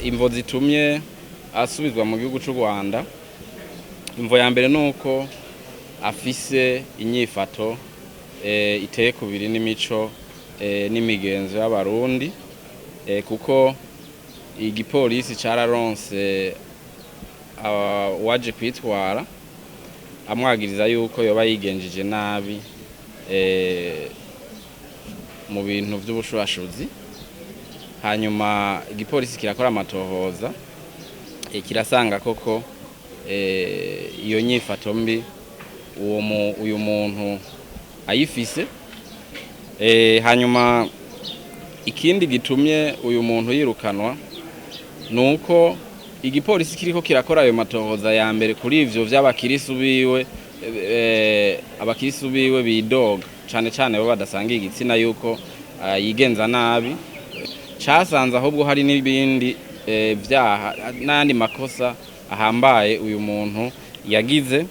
imvo zitumye asubizwa mu gihugu cy'u Rwanda. Imvo ya mbere nuko afise inyifato iteye kubiri n'imico n'imigenzo y'abarundi, kuko igipolisi cararonse waje kwitwara amwagiriza yuko yoba yigenjeje nabi mu bintu by'ubushurashuzi. Hanyuma igipolisi kirakora amatohoza kirasanga koko iyo nyifato mbi uyu muntu ayifise. Hanyuma ikindi gitumye uyu muntu yirukanwa nuko igipolisi kiriko kirakora ayo matohoza ya mbere kuri ivyo vy'abakirisu biwe, abakirisu biwe bidoga cane cane bo badasanga igitsina yuko yigenza nabi. Casanze ahubwo hari n'ibindi vyaha n'andi makosa ahambaye uyu muntu yagize,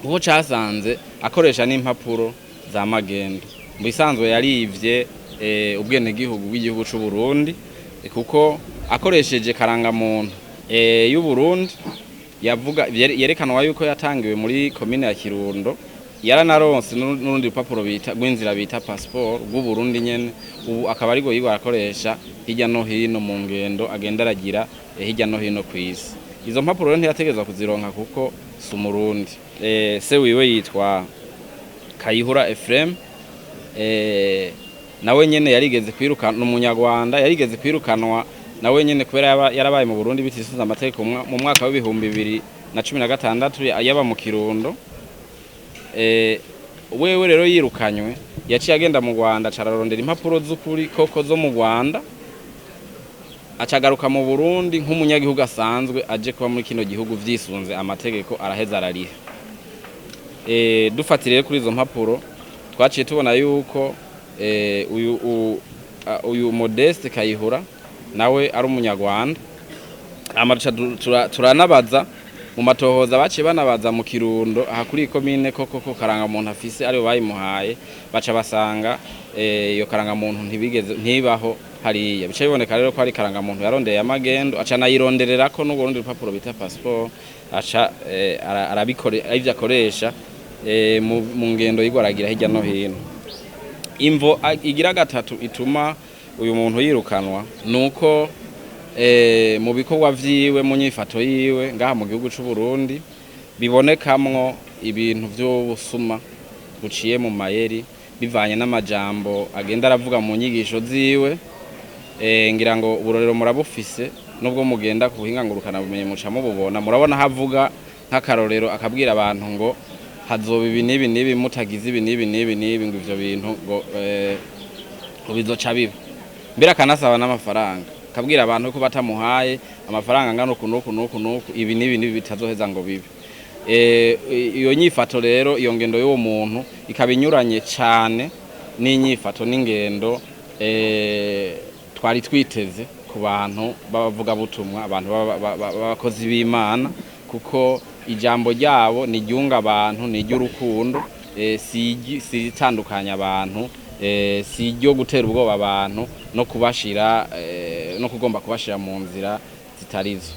kuko casanze akoresha n'impapuro za magendo. Mu bisanzwe yarivye ubwenegihugu bw'igihugu c'u Burundi, kuko akoresheje karangamuntu y'u Burundi yerekanwa yuko yatangiwe muri komine ya Kirundo. Yaranaronse n'urundi rupapuro rw'inzira bita passport rw'u Burundi nyene, ubu akaba ariko yigo arakoresha hirya no hino mu ngendo agenda aragira hirya no hino kw'isi. Izo mpapuro rero ntiyategezwa kuzironka kuko si Umurundi. Se wiwe yitwa Kayihura Ephraim, nawe nyene yarigeze kwirukana n'umunyarwanda, yarigeze kwirukanwa nawe nyene kubera yarabaye mu Burundi bitisuza amategeko mu mwaka wa 2016 yaba mu Kirundo. Wewe rero yirukanywe yaciye agenda mu Rwanda cararondera impapuro z'ukuri koko zo mu Rwanda, acagaruka mu Burundi nk'umunyagihugu asanzwe aje kuba muri kino gihugu vyisunze amategeko, araheza arariha. Dufatiriye kuri izo mpapuro twaciye tubona yuko uyu Modeste Kayihura nawe ari umunyarwanda. Turanabaza mu matohoza baciye banabaza mu Kirundo aha kuri komine koko karanga muntu afise ari bayimuhaye, baca basanga iyo karanga muntu ntibaho hariya. Bica biboneka rero ko ari karanga muntu yarondeye amagendo, aca nayironderera ko n'ubwo rundi rupapuro bita passport, aca arabikora ivyo akoresha mu ngendo yigoragira hirya no hino. Imvo igira gatatu ituma uyu muntu yirukanwa nuko mu bikorwa vyiwe mu nyifato yiwe ngaha mu gihugu c'u Burundi bibonekamwo ibintu vy'ubusuma buciye mu mayeri, bivanye n'amajambo agenda aravuga mu nyigisho ziwe. Ngira ngo uburorero murabufise nubwo mugenda ku buhinga ngurukana bumenye muca mububona, murabona havuga nk'akarorero akabwira abantu ngo hazoba ibi nibi mutagize ibi nibi ngo ivyo bintu ngo bizoca biba. Mbere akanasaba n'amafaranga, kabwira abantu ko batamuhaye amafaranga ngano kunuku ibi nibi bitazoheza ngo bibe. Iyo nyifato rero, iyo ngendo y'uwo muntu ikabinyuranye cyane n'inyifato n'ingendo twari twiteze ku bantu bavuga butumwa, abantu bakozi b'Imana, kuko ijambo ryabo ni ryunga abantu, ni ry'urukundo, si itandukanya abantu, si ryo gutera ubwoba abantu no kubashira no kugomba kubashira mu nzira zitarizo.